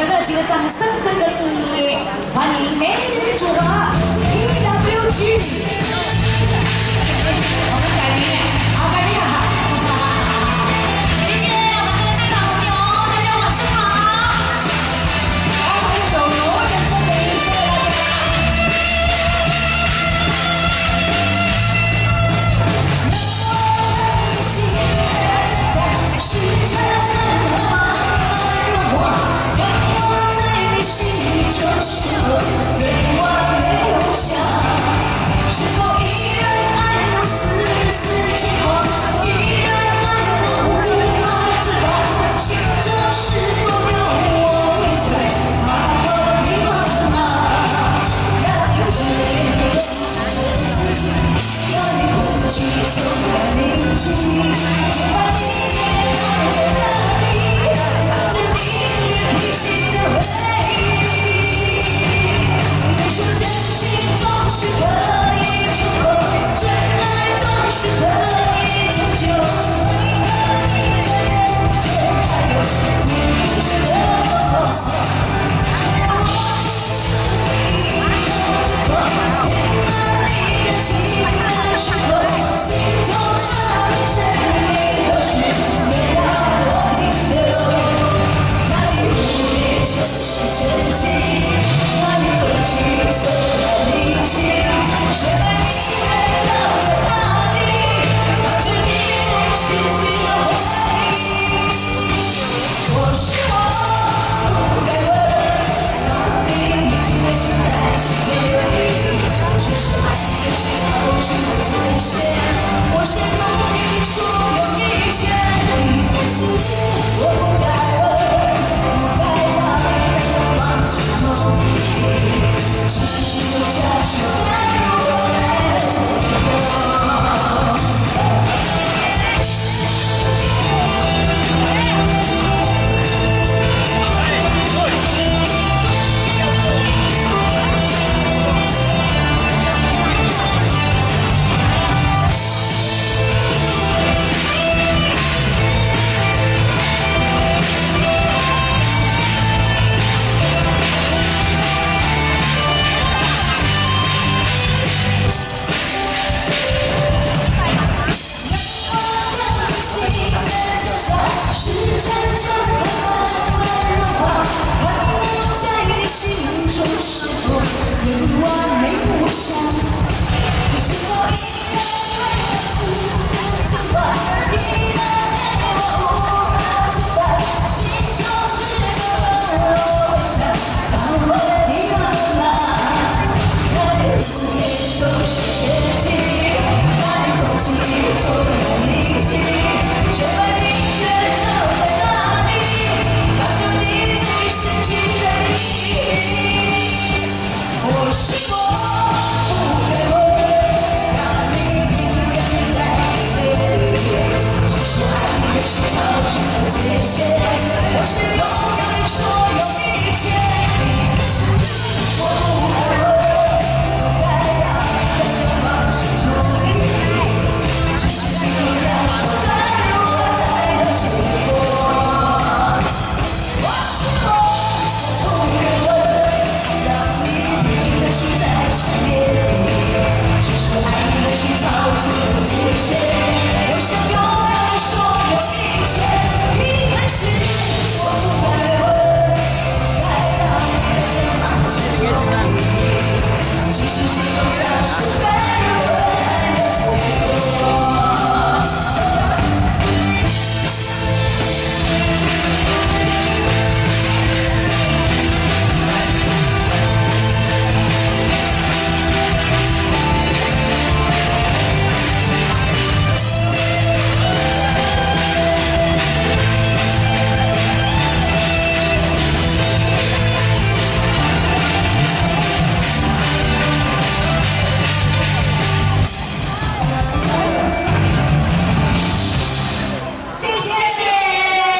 热情的掌声鼓励，欢迎美女主播 PWG。我们改名，好改名哈。谢谢我们的现场朋友，大家晚上好。来，我一首《我的森林》送给大家。是这真的吗？ 就是我愿望没有想，是否依然爱我丝丝牵挂，依然爱我无法自拔，心中是否有我未在他的地方啊？让你无言的深情，让你空气总在宁静，就把你也藏在哪里，藏着你最提醒的回忆。 是可以触碰，真爱总是可以长久。谁还有不是的梦？是让我心里就触碰，填满你的情的时候，心中少了谁的事，没让我停留。那里无言就是真情，那里空气走到宁静。 谁把你埋葬在大地，藏着你最深情的回忆。或许我不该问，让你已经被心在心里。只是爱有时逃不出的界限，我陷入你所有一切。可惜我不该问，不该让在这放心中你，只是心中下雪。 是真正的慢慢融化，看我在你心中是否有完美无瑕？是否依然爱我丝丝牵挂？